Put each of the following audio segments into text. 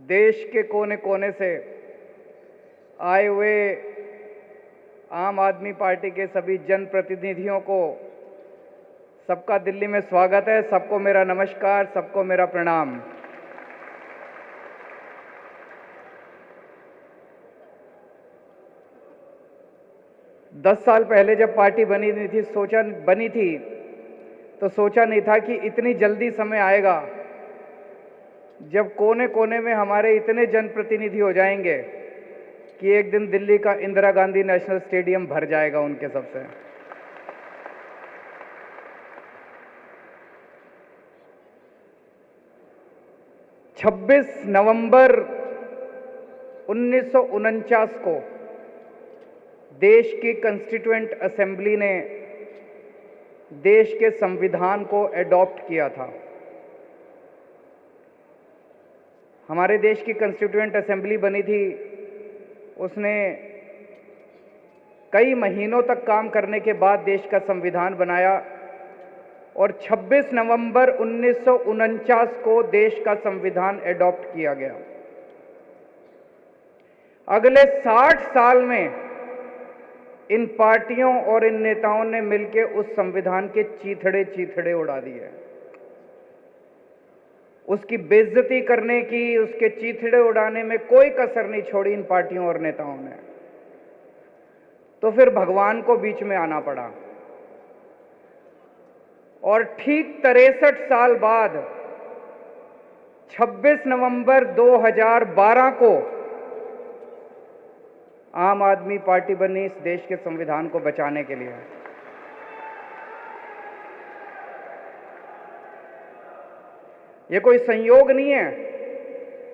देश के कोने कोने से आए हुए आम आदमी पार्टी के सभी जनप्रतिनिधियों को सबका दिल्ली में स्वागत है। सबको मेरा नमस्कार, सबको मेरा प्रणाम। दस साल पहले जब पार्टी बनी थी तो सोचा नहीं था कि इतनी जल्दी समय आएगा जब कोने कोने में हमारे इतने जनप्रतिनिधि हो जाएंगे कि एक दिन दिल्ली का इंदिरा गांधी नेशनल स्टेडियम भर जाएगा उनके सबसे। छब्बीस नवंबर 1949 को देश की कॉन्स्टिट्यूएंट असेंबली ने देश के संविधान को एडॉप्ट किया था। हमारे देश की कॉन्स्टिट्यूएंट असेंबली बनी थी, उसने कई महीनों तक काम करने के बाद देश का संविधान बनाया और 26 नवंबर 1949 को देश का संविधान एडॉप्ट किया गया। अगले 60 साल में इन पार्टियों और इन नेताओं ने मिलकर उस संविधान के चीथड़े उड़ा दिए। उसकी बेइज्जती करने की, उसके चीथड़े उड़ाने में कोई कसर नहीं छोड़ी इन पार्टियों और नेताओं ने। तो फिर भगवान को बीच में आना पड़ा और ठीक 63 साल बाद 26 नवंबर 2012 को आम आदमी पार्टी बनी इस देश के संविधान को बचाने के लिए। ये कोई संयोग नहीं है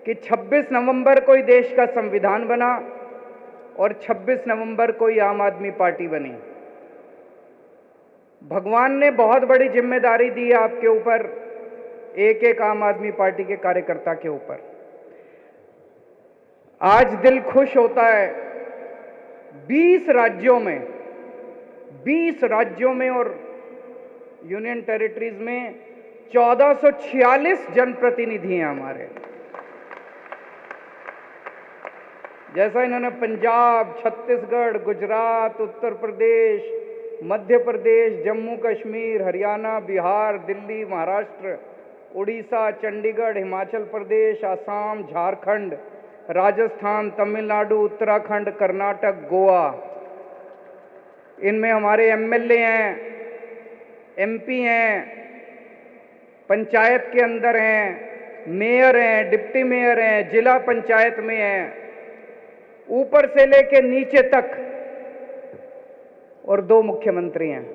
कि 26 नवंबर को ही देश का संविधान बना और 26 नवंबर को ही आम आदमी पार्टी बनी। भगवान ने बहुत बड़ी जिम्मेदारी दी है आपके ऊपर, एक एक आम आदमी पार्टी के कार्यकर्ता के ऊपर। आज दिल खुश होता है 20 राज्यों में और यूनियन टेरिटरीज में 1446 जनप्रतिनिधि हैं हमारे। जैसा इन्होंने पंजाब, छत्तीसगढ़, गुजरात, उत्तर प्रदेश, मध्य प्रदेश, जम्मू कश्मीर, हरियाणा, बिहार, दिल्ली, महाराष्ट्र, उड़ीसा, चंडीगढ़, हिमाचल प्रदेश, असम, झारखंड, राजस्थान, तमिलनाडु, उत्तराखंड, कर्नाटक, गोवा, इनमें हमारे एमएलए हैं, एमपी हैं, पंचायत के अंदर हैं, मेयर हैं, डिप्टी मेयर हैं, जिला पंचायत में हैं, ऊपर से लेके नीचे तक, और 2 मुख्यमंत्री हैं।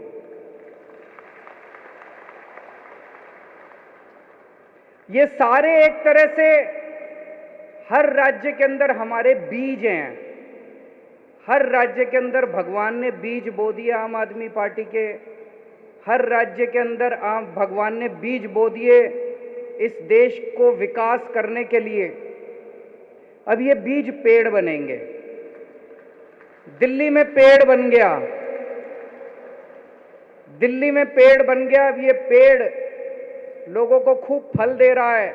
ये सारे एक तरह से हर राज्य के अंदर हमारे बीज हैं। हर राज्य के अंदर भगवान ने बीज बो दिए आम आदमी पार्टी के। हर राज्य के अंदर भगवान ने बीज बो दिए इस देश को विकास करने के लिए। अब ये बीज पेड़ बनेंगे। दिल्ली में पेड़ बन गया, दिल्ली में पेड़ बन गया। अब ये पेड़ लोगों को खूब फल दे रहा है,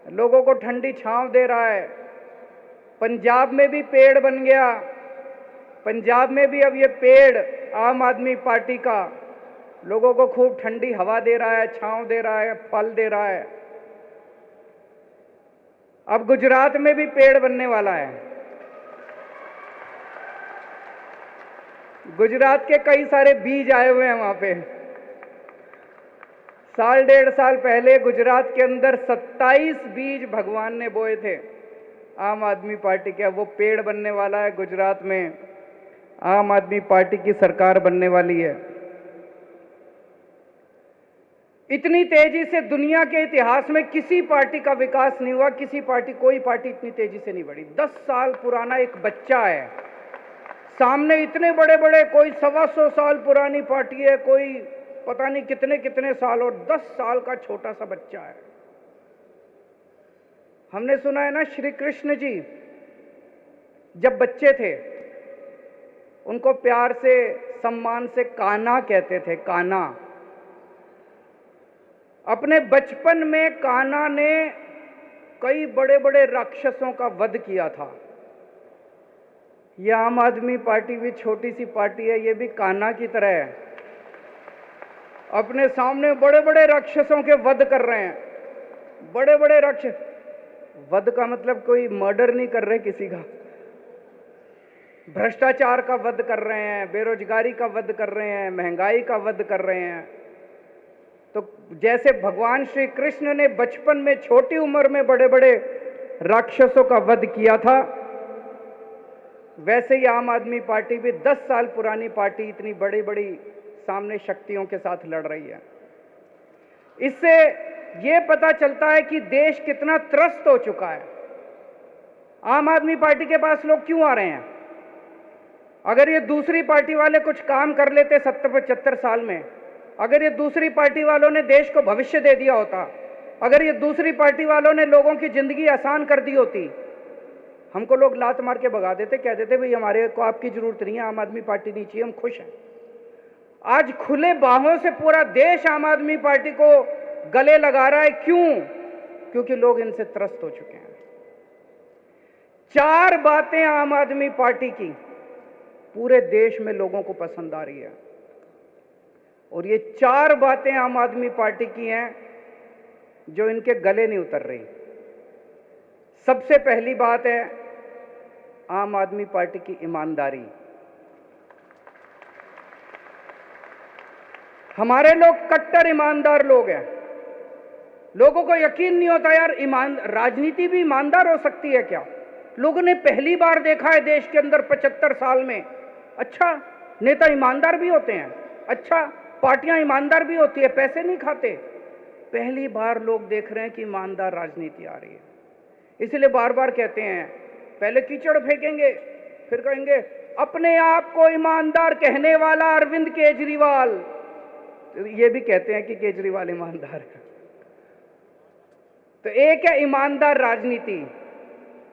लोगों को ठंडी छांव दे रहा है। पंजाब में भी पेड़ बन गया, पंजाब में भी अब ये पेड़ आम आदमी पार्टी का लोगों को खूब ठंडी हवा दे रहा है, छांव दे रहा है, फल दे रहा है। अब गुजरात में भी पेड़ बनने वाला है। गुजरात के कई सारे बीज आए हुए हैं वहां पे। साल 1.5 साल पहले गुजरात के अंदर 27 बीज भगवान ने बोए थे आम आदमी पार्टी के। अब वो पेड़ बनने वाला है। गुजरात में आम आदमी पार्टी की सरकार बनने वाली है। इतनी तेजी से दुनिया के इतिहास में किसी पार्टी का विकास नहीं हुआ, कोई पार्टी इतनी तेजी से नहीं बढ़ी। 10 साल पुराना एक बच्चा है, सामने इतने बड़े बड़े, कोई 125 साल पुरानी पार्टी है, कोई पता नहीं कितने कितने साल, और 10 साल का छोटा सा बच्चा है। हमने सुना है ना, श्री कृष्ण जी जब बच्चे थे उनको प्यार से, सम्मान से कान्हा कहते थे, कान्हा। अपने बचपन में कान्हा ने कई बड़े बड़े राक्षसों का वध किया था। ये आम आदमी पार्टी भी छोटी सी पार्टी है, ये भी कान्हा की तरह है, अपने सामने बड़े बड़े राक्षसों के वध कर रहे हैं। बड़े बड़े राक्षस, वध का मतलब कोई मर्डर नहीं कर रहे किसी का, भ्रष्टाचार का वध कर रहे हैं, बेरोजगारी का वध कर रहे हैं, महंगाई का वध कर रहे हैं। तो जैसे भगवान श्री कृष्ण ने बचपन में छोटी उम्र में बड़े बड़े राक्षसों का वध किया था, वैसे ही आम आदमी पार्टी भी 10 साल पुरानी पार्टी इतनी बड़ी बड़ी सामने शक्तियों के साथ लड़ रही है। इससे ये पता चलता है कि देश कितना त्रस्त हो चुका है। आम आदमी पार्टी के पास लोग क्यों आ रहे हैं? अगर ये दूसरी पार्टी वाले कुछ काम कर लेते 70-75 साल में, अगर ये दूसरी पार्टी वालों ने देश को भविष्य दे दिया होता, अगर ये दूसरी पार्टी वालों ने लोगों की जिंदगी आसान कर दी होती, हमको लोग लात मार के भगा देते, कह देते भाई हमारे को आपकी जरूरत नहीं है, आम आदमी पार्टी नहीं चाहिए, हम खुश हैं। आज खुले बाहों से पूरा देश आम आदमी पार्टी को गले लगा रहा है। क्यों? क्योंकि लोग इनसे त्रस्त हो चुके हैं। 4 बातें आम आदमी पार्टी की पूरे देश में लोगों को पसंद आ रही है, और ये 4 बातें आम आदमी पार्टी की हैं जो इनके गले नहीं उतर रही। सबसे पहली बात है आम आदमी पार्टी की ईमानदारी। हमारे लोग कट्टर ईमानदार लोग हैं। लोगों को यकीन नहीं होता यार, राजनीति भी ईमानदार हो सकती है क्या? लोगों ने पहली बार देखा है देश के अंदर 75 साल में, अच्छा नेता ईमानदार भी होते हैं, अच्छा पार्टियां ईमानदार भी होती है, पैसे नहीं खाते। पहली बार लोग देख रहे हैं कि ईमानदार राजनीति आ रही है। इसलिए बार बार कहते हैं, पहले कीचड़ फेंकेंगे, फिर कहेंगे अपने आप को ईमानदार कहने वाला अरविंद केजरीवाल। तो ये भी कहते हैं कि केजरीवाल ईमानदार है। तो एक है ईमानदार राजनीति,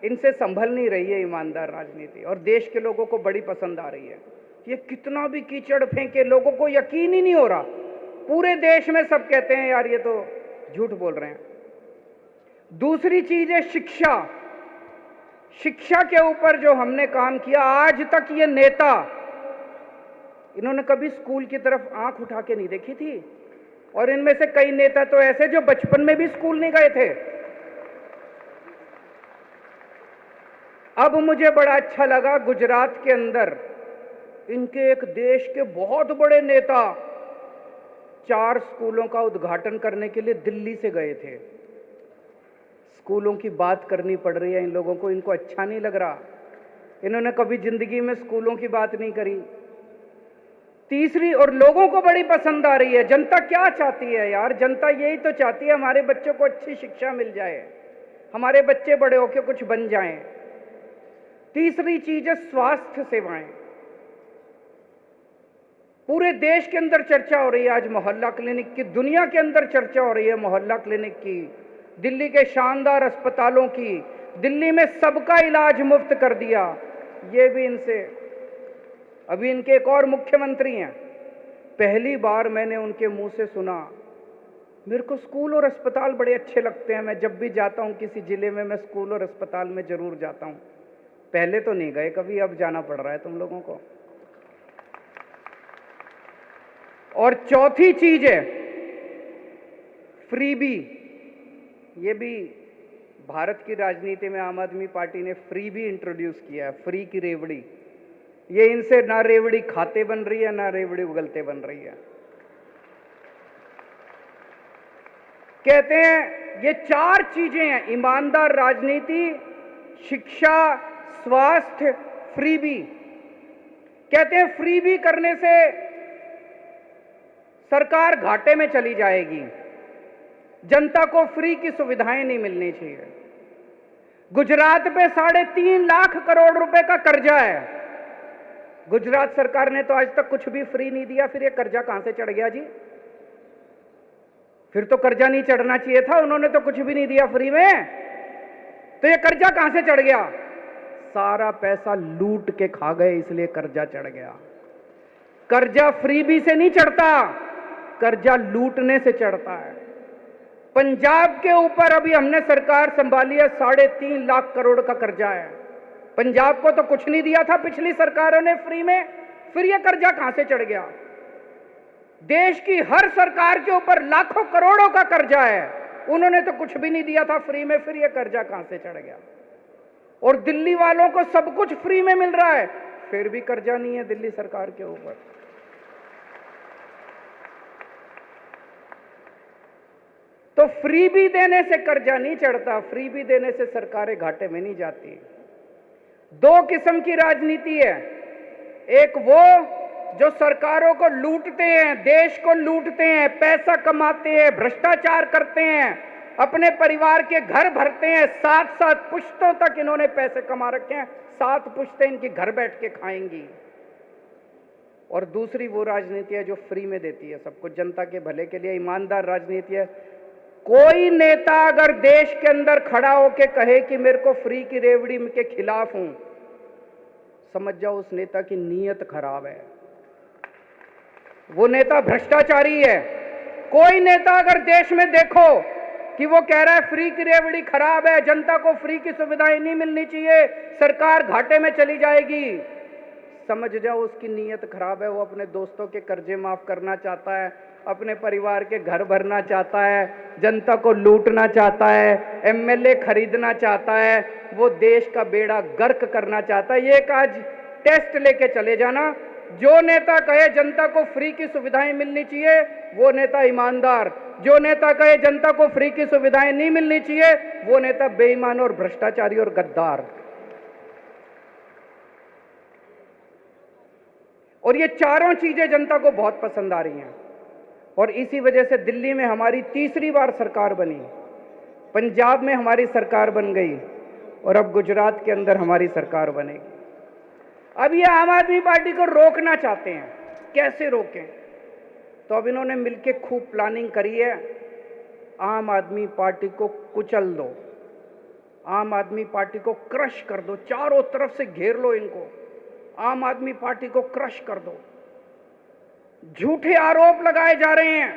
इनसे संभल नहीं रही है ईमानदार राजनीति, और देश के लोगों को बड़ी पसंद आ रही है। ये कितना भी कीचड़ फेंके, लोगों को यकीन ही नहीं हो रहा। पूरे देश में सब कहते हैं यार ये तो झूठ बोल रहे हैं। दूसरी चीज है शिक्षा। शिक्षा के ऊपर जो हमने काम किया, आज तक ये नेता, इन्होंने कभी स्कूल की तरफ आंख उठा के नहीं देखी थी, और इनमें से कई नेता तो ऐसे जो बचपन में भी स्कूल नहीं गए थे। अब मुझे बड़ा अच्छा लगा, गुजरात के अंदर इनके एक देश के बहुत बड़े नेता 4 स्कूलों का उद्घाटन करने के लिए दिल्ली से गए थे। स्कूलों की बात करनी पड़ रही है इन लोगों को, इनको अच्छा नहीं लग रहा। इन्होंने कभी जिंदगी में स्कूलों की बात नहीं करी। तीसरी, और लोगों को बड़ी पसंद आ रही है, जनता क्या चाहती है यार? जनता यही तो चाहती है हमारे बच्चों को अच्छी शिक्षा मिल जाए, हमारे बच्चे बड़े होकर कुछ बन जाएं। तीसरी चीज है स्वास्थ्य सेवाएं। पूरे देश के अंदर चर्चा हो रही है आज मोहल्ला क्लिनिक की, दुनिया के अंदर चर्चा हो रही है मोहल्ला क्लिनिक की, दिल्ली के शानदार अस्पतालों की। दिल्ली में सबका इलाज मुफ्त कर दिया। ये भी इनसे, अभी इनके एक और मुख्यमंत्री हैं, पहली बार मैंने उनके मुंह से सुना, मेरे को स्कूल और अस्पताल बड़े अच्छे लगते हैं, मैं जब भी जाता हूं किसी जिले में मैं स्कूल और अस्पताल में जरूर जाता हूं। पहले तो नहीं गए कभी, अब जाना पड़ रहा है तुम लोगों को। और चौथी चीज है फ्रीबी। ये भी भारत की राजनीति में आम आदमी पार्टी ने फ्रीबी इंट्रोड्यूस किया है, फ्री की रेवड़ी। ये इनसे ना रेवड़ी खाते बन रही है, ना रेवड़ी उगलते बन रही है। कहते हैं ये 4 चीजें हैं, ईमानदार राजनीति, शिक्षा, स्वास्थ्य, फ्रीबी। कहते हैं फ्रीबी करने से सरकार घाटे में चली जाएगी, जनता को फ्री की सुविधाएं नहीं मिलनी चाहिए। गुजरात पे 3.5 लाख करोड़ रुपए का कर्जा है। गुजरात सरकार ने तो आज तक कुछ भी फ्री नहीं दिया, फिर ये कर्जा कहां से चढ़ गया जी? फिर तो कर्जा नहीं चढ़ना चाहिए था, उन्होंने तो कुछ भी नहीं दिया फ्री में, तो ये कर्जा कहां से चढ़ गया? सारा पैसा लूट के खा गए, इसलिए कर्जा चढ़ गया। कर्जा फ्रीबी से नहीं चढ़ता, कर्जा लूटने से चढ़ता है। पंजाब के ऊपर अभी हमने सरकार संभाली है, 3.5 लाख करोड़ का कर्जा है। पंजाब को तो कुछ नहीं दिया था पिछली सरकारों ने फ्री में, फिर ये कर्जा कहां से चढ़ गया? देश की हर सरकार के ऊपर लाखों करोड़ों का कर्जा है, उन्होंने तो कुछ भी नहीं दिया था फ्री में, फिर ये कर्जा कहां से चढ़ गया? और दिल्ली वालों को सब कुछ फ्री में मिल रहा है, फिर भी कर्जा नहीं है दिल्ली सरकार के ऊपर। तो फ्री भी देने से कर्जा नहीं चढ़ता, फ्री भी देने से सरकारें घाटे में नहीं जाती। दो किस्म की राजनीति है, एक वो जो सरकारों को लूटते हैं, देश को लूटते हैं, पैसा कमाते हैं, भ्रष्टाचार करते हैं, अपने परिवार के घर भरते हैं, 7-7 पुश्तों तक इन्होंने पैसे कमा रखे हैं, 7 पुश्तें इनकी घर बैठ के खाएंगी। और दूसरी वो राजनीति है जो फ्री में देती है सब कुछ जनता के भले के लिए, ईमानदार राजनीति है। कोई नेता अगर देश के अंदर खड़ा होके कहे कि मेरे को फ्री की रेवड़ी के खिलाफ हूं, समझ जाओ उस नेता की नीयत खराब है, वो नेता भ्रष्टाचारी है। कोई नेता अगर देश में देखो कि वो कह रहा है फ्री की रेवड़ी खराब है, जनता को फ्री की सुविधाएं नहीं मिलनी चाहिए, सरकार घाटे में चली जाएगी, समझ जाओ उसकी नीयत खराब है। वो अपने दोस्तों के कर्जे माफ करना चाहता है, अपने परिवार के घर भरना चाहता है, जनता को लूटना चाहता है, एमएलए खरीदना चाहता है, वो देश का बेड़ा गर्क करना चाहता है। ये एक आज टेस्ट लेके चले जाना, जो नेता कहे जनता को फ्री की सुविधाएं मिलनी चाहिए वो नेता ईमानदार, जो नेता कहे जनता को फ्री की सुविधाएं नहीं मिलनी चाहिए वो नेता बेईमान और भ्रष्टाचारी और गद्दार। और ये चारों चीजें जनता को बहुत पसंद आ रही हैं, और इसी वजह से दिल्ली में हमारी तीसरी बार सरकार बनी, पंजाब में हमारी सरकार बन गई, और अब गुजरात के अंदर हमारी सरकार बनेगी। अब ये आम आदमी पार्टी को रोकना चाहते हैं, कैसे रोकें? तो अब इन्होंने मिलके खूब प्लानिंग करी है, आम आदमी पार्टी को कुचल दो, आम आदमी पार्टी को क्रश कर दो, चारों तरफ से घेर लो इनको, आम आदमी पार्टी को क्रश कर दो। झूठे आरोप लगाए जा रहे हैं,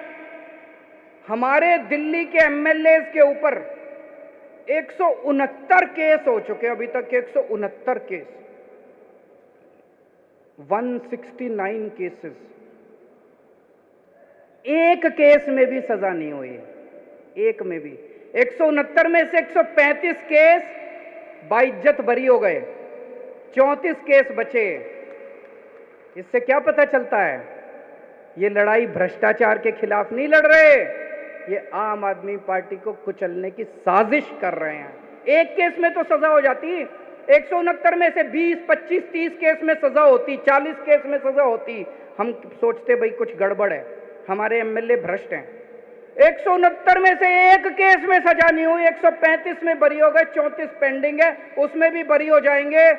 हमारे दिल्ली के एमएलए के ऊपर 169 केस हो चुके, अभी तक 169 केस, 169 केसेस, एक केस में भी सजा नहीं हुई, एक में भी। 169 में से 135 केस बाइज्जत बरी हो गए, 34 केस बचे। इससे क्या पता चलता है? ये लड़ाई भ्रष्टाचार के खिलाफ नहीं लड़ रहे, ये आम आदमी पार्टी को कुचलने की साजिश कर रहे हैं। एक केस में तो सजा हो जाती, 169 में से 20, 25, 30 केस में सजा होती, 40 केस में सजा होती, हम सोचते भाई कुछ गड़बड़ है, हमारे एमएलए भ्रष्ट हैं। 169 में से एक केस में सजा नहीं हुई, 135 में बरी हो गए, 34 पेंडिंग है, उसमें भी बरी हो जाएंगे।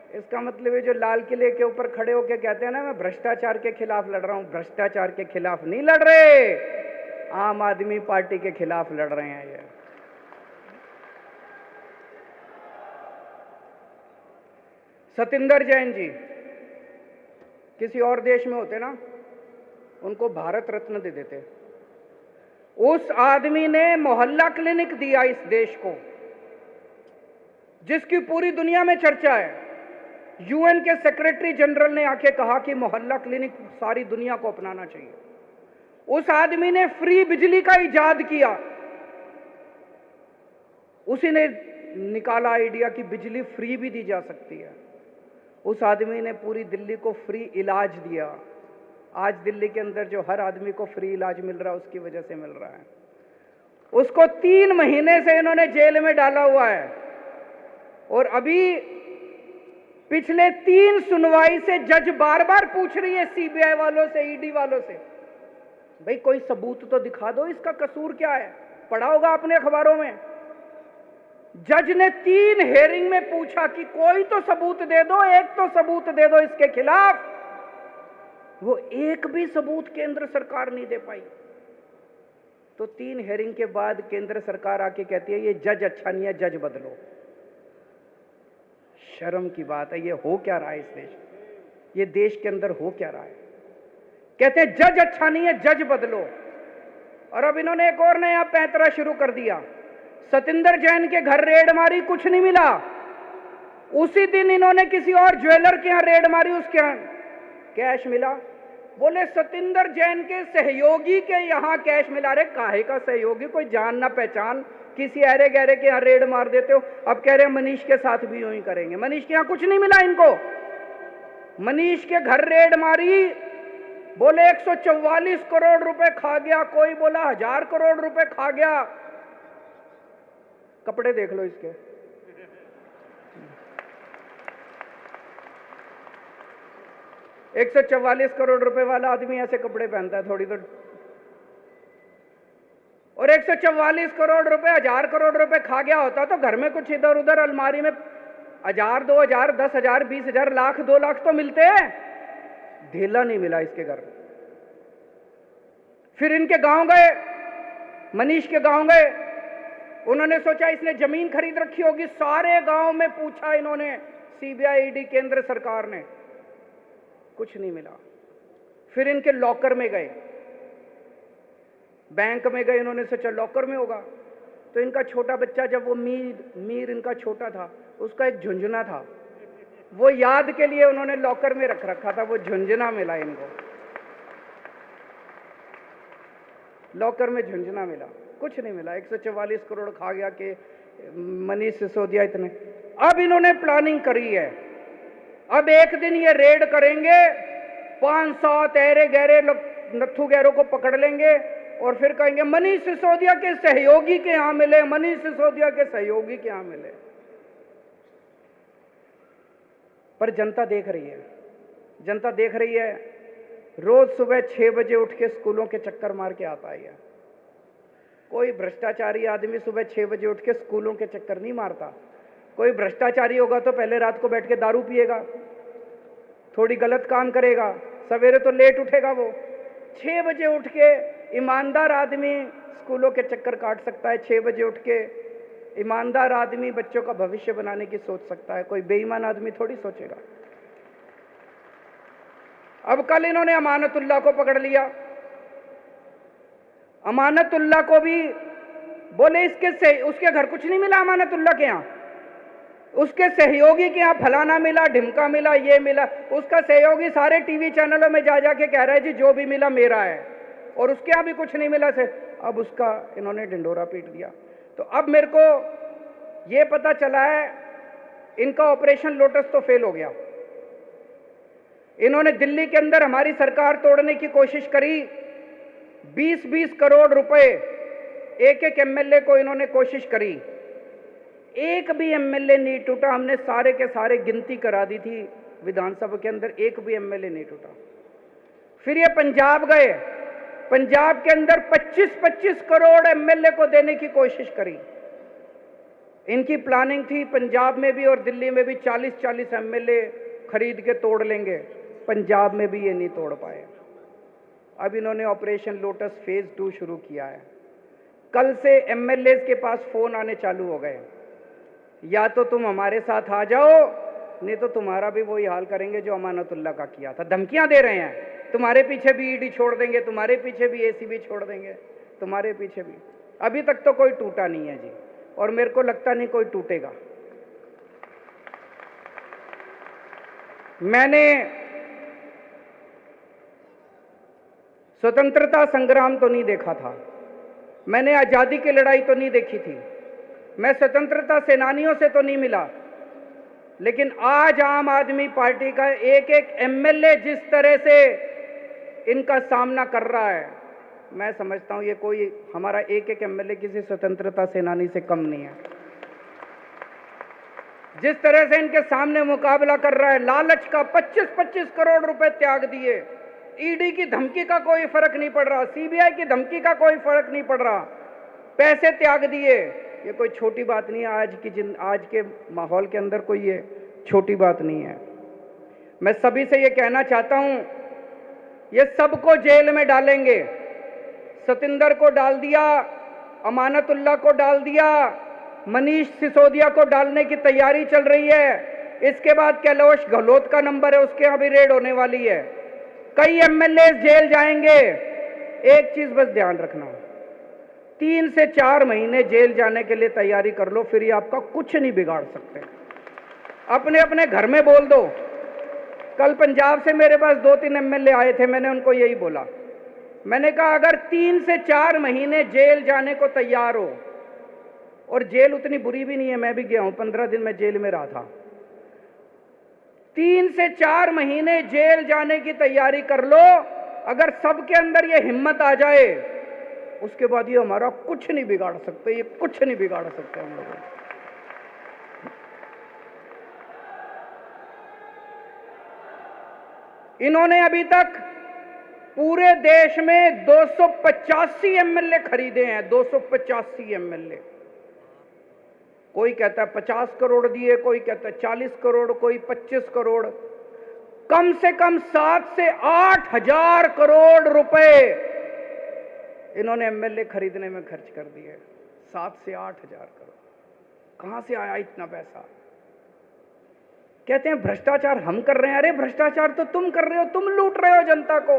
इसका मतलब है जो लाल किले के ऊपर खड़े होकर कहते हैं ना मैं भ्रष्टाचार के खिलाफ लड़ रहा हूं, भ्रष्टाचार के खिलाफ नहीं लड़ रहे, आम आदमी पार्टी के खिलाफ लड़ रहे हैं। ये सतिंदर जैन जी किसी और देश में होते ना, उनको भारत रत्न दे देते। उस आदमी ने मोहल्ला क्लिनिक दिया इस देश को, जिसकी पूरी दुनिया में चर्चा है। यूएन के सेक्रेटरी जनरल ने आके कहा कि मोहल्ला क्लिनिक सारी दुनिया को अपनाना चाहिए। उस आदमी ने फ्री बिजली का इजाद किया, उसी ने निकाला आइडिया कि बिजली फ्री भी दी जा सकती है। उस आदमी ने पूरी दिल्ली को फ्री इलाज दिया। आज दिल्ली के अंदर जो हर आदमी को फ्री इलाज मिल रहा है उसकी वजह से मिल रहा है। उसको 3 महीने से इन्होंने जेल में डाला हुआ है, और अभी पिछले 3 सुनवाई से जज बार बार पूछ रही है सीबीआई वालों से, ईडी वालों से, भाई कोई सबूत तो दिखा दो, इसका कसूर क्या है? पढ़ा होगा आपने अखबारों में। जज ने 3 हेयरिंग में पूछा कि कोई तो सबूत दे दो, एक तो सबूत दे दो इसके खिलाफ। वो एक भी सबूत केंद्र सरकार नहीं दे पाई। तो 3 हेयरिंग के बाद केंद्र सरकार आके कहती है ये जज अच्छा नहीं है, जज बदलो। शर्म की बात है, ये हो क्या रहा है इस देश, ये देश के अंदर हो क्या रहा है? कहते हैं जज अच्छा नहीं है, जज बदलो। और अब इन्होंने एक और नया पैंतरा शुरू कर दिया। सतिंदर जैन के घर रेड मारी, कुछ नहीं मिला। उसी दिन इन्होंने किसी और ज्वेलर के यहां रेड मारी, उसके यहां कैश मिला। बोले सतिंदर जैन के सहयोगी के यहां कैश मिला। रे काहे का सहयोगी? कोई जान ना पहचान किसी अरे गहरे के यहां रेड मार देते हो। अब कह रहे हैं मनीष के साथ भी यूं ही करेंगे। मनीष के यहां कुछ नहीं मिला इनको। मनीष के घर रेड मारी, बोले 144 करोड़ रुपए खा गया, कोई बोला 1000 करोड़ रुपए खा गया। कपड़े देख लो इसके। $144 करोड़ रुपए वाला आदमी ऐसे कपड़े पहनता है थोड़ी तो। और 144 करोड़ रुपए 1000 करोड़ रुपए खा गया होता तो घर में कुछ इधर उधर अलमारी में 1000, 2000, 10,000, 20,000, लाख, 2 लाख तो मिलते हैं। ढेला नहीं मिला इसके घर। फिर इनके गांव गए, मनीष के गांव गए। उन्होंने सोचा इसने जमीन खरीद रखी होगी। सारे गांव में पूछा इन्होंने, सीबीआई, ईडी, केंद्र सरकार ने, कुछ नहीं मिला। फिर इनके लॉकर में गए, बैंक में गए। इन्होंने सोचा लॉकर में होगा। तो इनका छोटा बच्चा, जब वो मीर इनका छोटा था, उसका एक झुंझुना था, वो याद के लिए उन्होंने लॉकर में रख रखा था। वो झुंझुना मिला इनको, लॉकर में झुंझुना मिला, कुछ नहीं मिला। 144 करोड़ खा गया कि मनीष सिसोदिया इतने। अब इन्होंने प्लानिंग करी है, अब एक दिन ये रेड करेंगे, 5-7 ऐरे गहरे नत्थु गहरों को पकड़ लेंगे और फिर कहेंगे मनीष सिसोदिया के सहयोगी के यहां मिले, मनीष सिसोदिया के सहयोगी के यहां मिले। पर जनता देख रही है, जनता देख रही है। रोज सुबह 6 बजे उठ के स्कूलों के चक्कर मार के आता है। कोई भ्रष्टाचारी आदमी सुबह 6 बजे उठ के स्कूलों के चक्कर नहीं मारता। कोई भ्रष्टाचारी होगा तो पहले रात को बैठ के दारू पिएगा, थोड़ी गलत काम करेगा, सवेरे तो लेट उठेगा। वो 6 बजे उठ के ईमानदार आदमी स्कूलों के चक्कर काट सकता है। 6 बजे उठ के ईमानदार आदमी बच्चों का भविष्य बनाने की सोच सकता है। कोई बेईमान आदमी थोड़ी सोचेगा। अब कल इन्होंने अमानतुल्लाह को पकड़ लिया। अमानतुल्लाह को भी बोले उसके घर कुछ नहीं मिला। अमानतुल्लाह के यहां उसके सहयोगी के यहां फलाना मिला, ढिमका मिला, ये मिला। उसका सहयोगी सारे टीवी चैनलों में जा जाके कह रहा है जी जो भी मिला मेरा है, और उसके यहां भी कुछ नहीं मिला से। अब उसका इन्होंने ढिंडोरा पीट दिया। तो अब मेरे को ये पता चला है इनका ऑपरेशन लोटस तो फेल हो गया। इन्होंने दिल्ली के अंदर हमारी सरकार तोड़ने की कोशिश करी। 20-20 करोड़ रुपए एक एमएलए को इन्होंने कोशिश करी, एक भी एमएलए नहीं टूटा। हमने सारे के सारे गिनती करा दी थी विधानसभा के अंदर, एक भी एमएलए नहीं टूटा। फिर ये पंजाब गए, पंजाब के अंदर 25-25 करोड़ एमएलए को देने की कोशिश करी। इनकी प्लानिंग थी पंजाब में भी और दिल्ली में भी 40-40 एमएलए खरीद के तोड़ लेंगे। पंजाब में भी ये नहीं तोड़ पाए। अब इन्होंने ऑपरेशन लोटस फेज 2 शुरू किया है। कल से एमएलए के पास फोन आने चालू हो गए, या तो तुम हमारे साथ आ जाओ, नहीं तो तुम्हारा भी वही हाल करेंगे जो अमानतुल्लाह का किया था। धमकियां दे रहे हैं, तुम्हारे पीछे भी ईडी छोड़ देंगे, तुम्हारे पीछे भी एसीबी छोड़ देंगे, तुम्हारे पीछे भी। अभी तक तो कोई टूटा नहीं है जी, और मेरे को लगता नहीं कोई टूटेगा। मैंने स्वतंत्रता संग्राम तो नहीं देखा था, मैंने आजादी की लड़ाई तो नहीं देखी थी, मैं स्वतंत्रता सेनानियों से तो नहीं मिला, लेकिन आज आम आदमी पार्टी का एक एक एमएलए जिस तरह से इनका सामना कर रहा है, मैं समझता हूं ये कोई हमारा एक एक एमएलए किसी स्वतंत्रता सेनानी से कम नहीं है। जिस तरह से इनके सामने मुकाबला कर रहा है, लालच का 25-25 करोड़ रुपए त्याग दिए, ईडी की धमकी का कोई फर्क नहीं पड़ रहा, सीबीआई की धमकी का कोई फर्क नहीं पड़ रहा, पैसे त्याग दिए। ये कोई छोटी बात नहीं है। आज के माहौल के अंदर कोई ये छोटी बात नहीं है। मैं सभी से ये कहना चाहता हूं, ये सबको जेल में डालेंगे। सतिंदर को डाल दिया, अमानतुल्लाह को डाल दिया, मनीष सिसोदिया को डालने की तैयारी चल रही है। इसके बाद कैलाश गहलोत का नंबर है, उसके यहां भी रेड होने वाली है। कई एमएलए जेल जाएंगे। एक चीज बस ध्यान रखना, 3 से 4 महीने जेल जाने के लिए तैयारी कर लो, फिर ये आपका कुछ नहीं बिगाड़ सकते। अपने अपने घर में बोल दो। कल पंजाब से मेरे पास 2-3 एमएलए आए थे, मैंने उनको यही बोला। मैंने कहा अगर 3 से 4 महीने जेल जाने को तैयार हो, और जेल उतनी बुरी भी नहीं है, मैं भी गया हूं, 15 दिन मैं जेल में रहा था। 3 से 4 महीने जेल जाने की तैयारी कर लो। अगर सबके अंदर ये हिम्मत आ जाए, उसके बाद ये हमारा कुछ नहीं बिगाड़ सकते, ये कुछ नहीं बिगाड़ सकते हम लोग। इन्होंने अभी तक पूरे देश में 285 एमएलए खरीदे हैं, 285 एमएलए। कोई कहता है 50 करोड़ दिए, कोई कहता है 40 करोड़, कोई 25 करोड़। कम से कम 7 से 8 हजार करोड़ रुपए इन्होंने एमएलए खरीदने में खर्च कर दिए। 7 से 8 हजार करोड़। कहां से आया इतना पैसा? कहते हैं भ्रष्टाचार हम कर रहे हैं। अरे भ्रष्टाचार तो तुम कर रहे हो, तुम लूट रहे हो जनता को।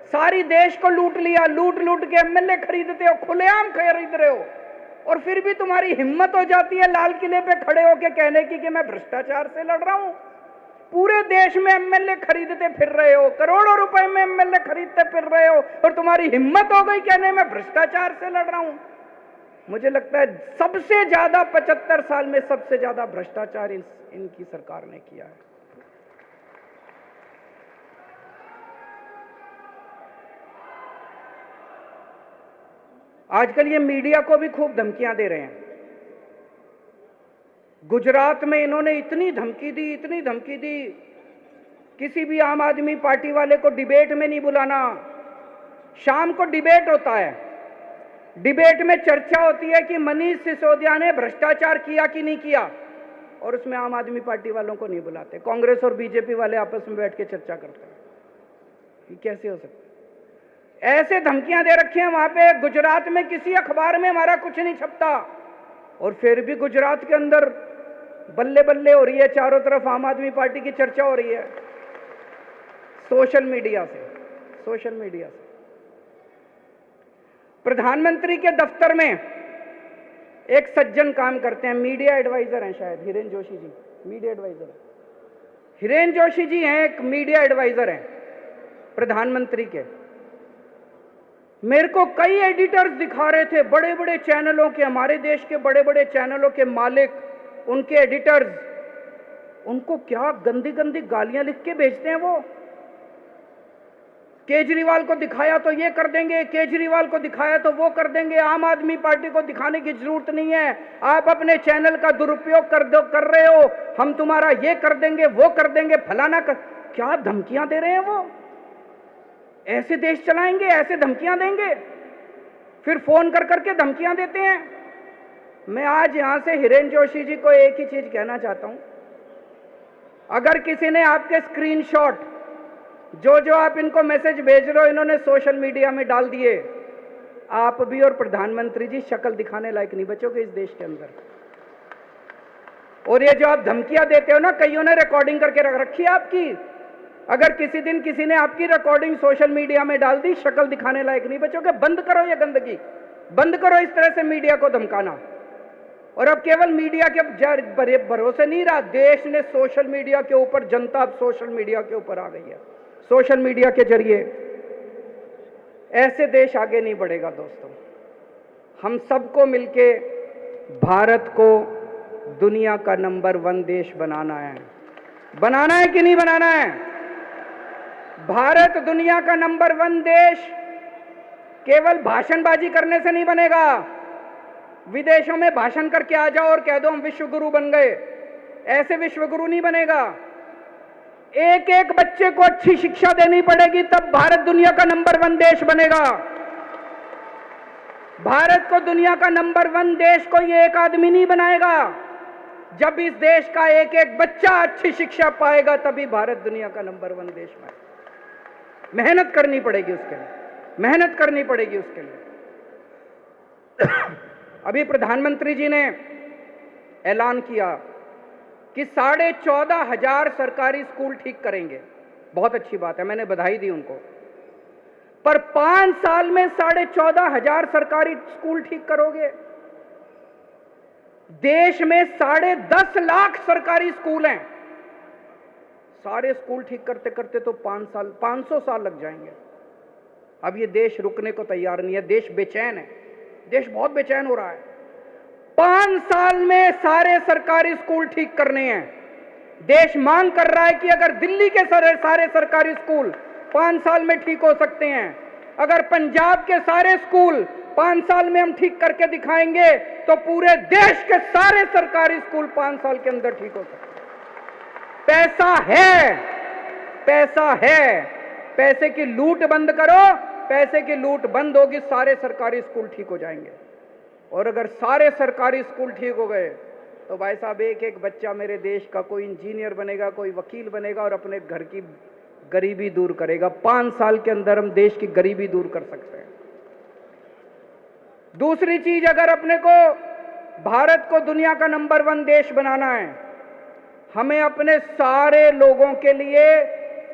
सारी देश को लूट लिया, लूट लूट के एमएलए खरीदते हो, खुलेआम खरीद रहे हो, और फिर भी तुम्हारी हिम्मत हो जाती है लाल किले पे खड़े होके कहने की कि मैं भ्रष्टाचार से लड़ रहा हूं। पूरे देश में एमएलए खरीदते फिर रहे हो, करोड़ों रुपए में एमएलए खरीदते फिर रहे हो, और तुम्हारी हिम्मत हो गई कहने में भ्रष्टाचार से लड़ रहा हूं। मुझे लगता है सबसे ज्यादा 75 साल में सबसे ज्यादा भ्रष्टाचार इनकी सरकार ने किया है। आजकल ये मीडिया को भी खूब धमकियां दे रहे हैं। गुजरात में इन्होंने इतनी धमकी दी, इतनी धमकी दी, किसी भी आम आदमी पार्टी वाले को डिबेट में नहीं बुलाना। शाम को डिबेट होता है, डिबेट में चर्चा होती है कि मनीष सिसोदिया ने भ्रष्टाचार किया कि नहीं किया, और उसमें आम आदमी पार्टी वालों को नहीं बुलाते। कांग्रेस और बीजेपी वाले आपस में बैठ के चर्चा करते हैं। ये कैसे हो सकता है? ऐसे धमकियां दे रखी हैं वहां पे। गुजरात में किसी अखबार में हमारा कुछ नहीं छपता, और फिर भी गुजरात के अंदर बल्ले बल्ले हो रही है, चारों तरफ आम आदमी पार्टी की चर्चा हो रही है। सोशल मीडिया से, सोशल मीडिया से। प्रधानमंत्री के दफ्तर में एक सज्जन काम करते हैं, मीडिया एडवाइजर हैं शायद, हिरेन जोशी जी, मीडिया एडवाइजर। हिरेन जोशी जी हैं, एक मीडिया एडवाइजर हैं प्रधानमंत्री के। मेरे को कई एडिटर्स दिखा रहे थे, बड़े बड़े चैनलों के, हमारे देश के बड़े बड़े चैनलों के मालिक, उनके एडिटर्स, उनको क्या गंदी गंदी गालियां लिख के भेजते हैं वो। केजरीवाल को दिखाया तो ये कर देंगे, केजरीवाल को दिखाया तो वो कर देंगे, आम आदमी पार्टी को दिखाने की जरूरत नहीं है, आप अपने चैनल का दुरुपयोग कर रहे हो, हम तुम्हारा ये कर देंगे, वो कर देंगे, फलाना कर। क्या धमकियां दे रहे हैं वो? ऐसे देश चलाएंगे? ऐसे धमकियां देंगे? फिर फोन कर करके धमकियां देते हैं। मैं आज यहां से हिरेन जोशी जी को एक ही चीज कहना चाहता हूं, अगर किसी ने आपके स्क्रीनशॉट जो आप इनको मैसेज भेज रहे हो इन्होंने सोशल मीडिया में डाल दिए, आप भी और प्रधानमंत्री जी शक्ल दिखाने लायक नहीं बचोगे इस देश के अंदर। और ये जो आप धमकियां देते हो ना, कईयों ने रिकॉर्डिंग करके रख रखी है आपकी। अगर किसी दिन किसी ने आपकी रिकॉर्डिंग सोशल मीडिया में डाल दी, शक्ल दिखाने लायक नहीं बचोगे। बंद करो ये गंदगी, बंद करो इस तरह से मीडिया को धमकाना। और अब केवल मीडिया के भरोसे नहीं रहा, देश ने सोशल मीडिया के ऊपर, जनता अब सोशल मीडिया के ऊपर आ गई है। सोशल मीडिया के जरिए ऐसे देश आगे नहीं बढ़ेगा दोस्तों। हम सबको मिलके भारत को दुनिया का नंबर 1 देश बनाना है। बनाना है कि नहीं बनाना है? भारत दुनिया का नंबर 1 देश केवल भाषणबाजी करने से नहीं बनेगा। विदेशों में भाषण करके आ जाओ और कह दो हम विश्व गुरु बन गए, ऐसे विश्व गुरु नहीं बनेगा। एक एक बच्चे को अच्छी शिक्षा देनी पड़ेगी, तब भारत दुनिया का नंबर 1 देश बनेगा। भारत को दुनिया का नंबर 1 देश कोई एक आदमी नहीं बनाएगा। जब इस देश का एक एक बच्चा अच्छी शिक्षा पाएगा, तभी भारत दुनिया का नंबर 1 देश बनेगा। मेहनत करनी पड़ेगी उसके लिए, मेहनत करनी पड़ेगी उसके लिए। अभी प्रधानमंत्री जी ने ऐलान किया कि 14,500 सरकारी स्कूल ठीक करेंगे। बहुत अच्छी बात है, मैंने बधाई दी उनको। पर 5 साल में 14,500 सरकारी स्कूल ठीक करोगे। देश में 10.5 लाख सरकारी स्कूल हैं। सारे स्कूल ठीक करते करते तो 500 साल लग जाएंगे। अब ये देश रुकने को तैयार नहीं है, देश बेचैन है, देश बहुत बेचैन हो रहा है। 5 साल में सारे सरकारी स्कूल ठीक करने हैं। देश मांग कर रहा है कि अगर दिल्ली के सारे सरकारी स्कूल 5 साल में ठीक हो सकते हैं, अगर पंजाब के सारे स्कूल 5 साल में हम ठीक करके दिखाएंगे, तो पूरे देश के सारे सरकारी स्कूल 5 साल के अंदर ठीक हो सकते हैं। पैसा है, पैसा है, पैसे की लूट बंद करो, पैसे की लूट बंद होगी, सारे सरकारी स्कूल ठीक हो जाएंगे। और अगर सारे सरकारी स्कूल ठीक हो गए तो भाई साहब एक एक बच्चा मेरे देश का कोई इंजीनियर बनेगा, कोई वकील बनेगा और अपने घर की गरीबी दूर करेगा। 5 साल के अंदर हम देश की गरीबी दूर कर सकते हैं। दूसरी चीज, अगर अपने को भारत को दुनिया का नंबर 1 देश बनाना है, हमें अपने सारे लोगों के लिए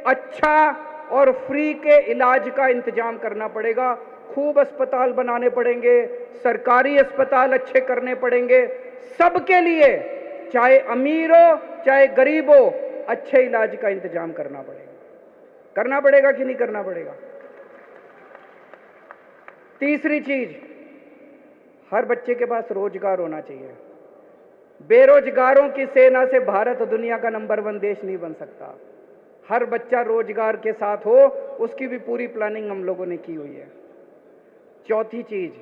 अच्छा और फ्री के इलाज का इंतजाम करना पड़ेगा। खूब अस्पताल बनाने पड़ेंगे, सरकारी अस्पताल अच्छे करने पड़ेंगे, सबके लिए, चाहे अमीर हो चाहे गरीब हो, अच्छे इलाज का इंतजाम करना पड़ेगा। करना पड़ेगा कि नहीं करना पड़ेगा? तीसरी चीज, हर बच्चे के पास रोजगार होना चाहिए। बेरोजगारों की सेना से भारत दुनिया का नंबर 1 देश नहीं बन सकता। हर बच्चा रोजगार के साथ हो, उसकी भी पूरी प्लानिंग हम लोगों ने की हुई है। चौथी चीज,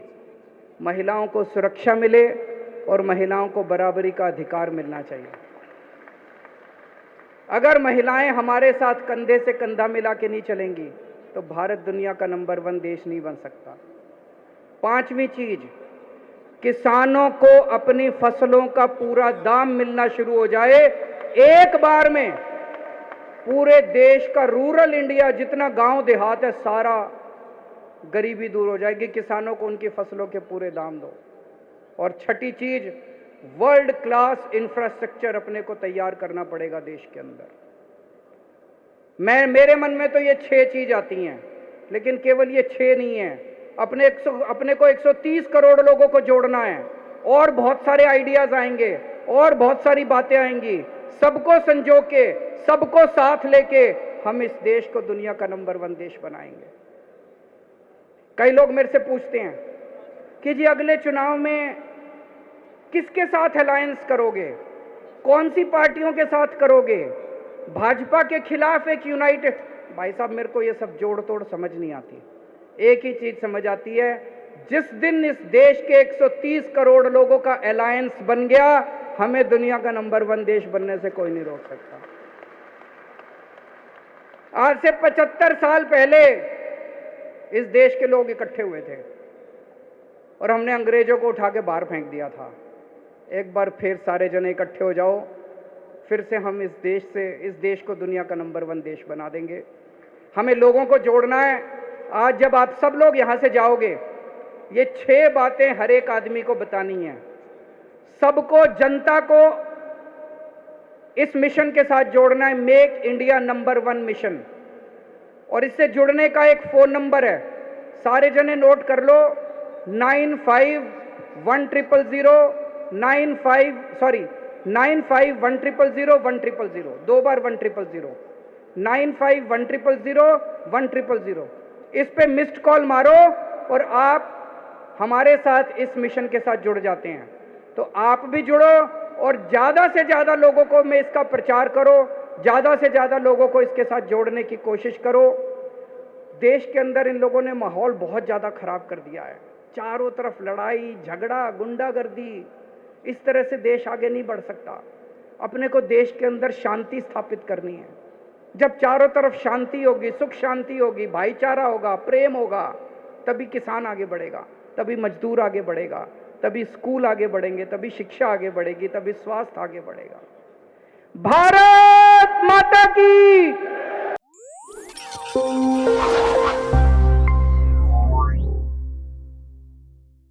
महिलाओं को सुरक्षा मिले और महिलाओं को बराबरी का अधिकार मिलना चाहिए। अगर महिलाएं हमारे साथ कंधे से कंधा मिला के नहीं चलेंगी तो भारत दुनिया का नंबर 1 देश नहीं बन सकता। पांचवी चीज, किसानों को अपनी फसलों का पूरा दाम मिलना शुरू हो जाए। एक बार में पूरे देश का रूरल इंडिया, जितना गांव देहात है, सारा गरीबी दूर हो जाएगी। किसानों को उनकी फसलों के पूरे दाम दो। और छठी चीज, वर्ल्ड क्लास इंफ्रास्ट्रक्चर अपने को तैयार करना पड़ेगा देश के अंदर। मेरे मन में तो ये 6 चीज आती हैं, लेकिन केवल ये 6 नहीं है। अपने को 130 करोड़ लोगों को जोड़ना है, और बहुत सारे आइडियाज आएंगे और बहुत सारी बातें आएंगी। सबको संजो के, सबको साथ लेके हम इस देश को दुनिया का नंबर 1 देश बनाएंगे। कई लोग मेरे से पूछते हैं कि जी अगले चुनाव में किसके साथ अलायंस करोगे, कौन सी पार्टियों के साथ करोगे, भाजपा के खिलाफ एक यूनाइटेड। भाई साहब, मेरे को ये सब जोड़ तोड़ समझ नहीं आती। एक ही चीज समझ आती है, जिस दिन इस देश के 130 करोड़ लोगों का अलायंस बन गया, हमें दुनिया का नंबर 1 देश बनने से कोई नहीं रोक सकता। आज से 75 साल पहले इस देश के लोग इकट्ठे हुए थे और हमने अंग्रेजों को उठा के बाहर फेंक दिया था। एक बार फिर सारे जने इकट्ठे हो जाओ, फिर से हम इस देश को दुनिया का नंबर 1 देश बना देंगे। हमें लोगों को जोड़ना है। आज जब आप सब लोग यहां से जाओगे, ये 6 बातें हर एक आदमी को बतानी है। सबको, जनता को इस मिशन के साथ जोड़ना है, मेक इंडिया नंबर 1 मिशन। और इससे जुड़ने का एक फोन नंबर है, सारे जने नोट कर लो, 95100100, 2 बार 1000, 95100100। इस पे मिस्ड कॉल मारो और आप हमारे साथ इस मिशन के साथ जुड़ जाते हैं। तो आप भी जुड़ो और ज्यादा से ज्यादा लोगों को मैं इसका प्रचार करो, ज्यादा से ज्यादा लोगों को इसके साथ जोड़ने की कोशिश करो। देश के अंदर इन लोगों ने माहौल बहुत ज्यादा खराब कर दिया है। चारों तरफ लड़ाई झगड़ा, गुंडागर्दी, इस तरह से देश आगे नहीं बढ़ सकता। अपने को देश के अंदर शांति स्थापित करनी है। जब चारों तरफ शांति होगी, सुख शांति होगी, भाईचारा होगा, प्रेम होगा, तभी किसान आगे बढ़ेगा, तभी मजदूर आगे बढ़ेगा, तभी स्कूल आगे बढ़ेंगे, तभी शिक्षा आगे बढ़ेगी, तभी स्वास्थ्य आगे बढ़ेगा। भारत माता की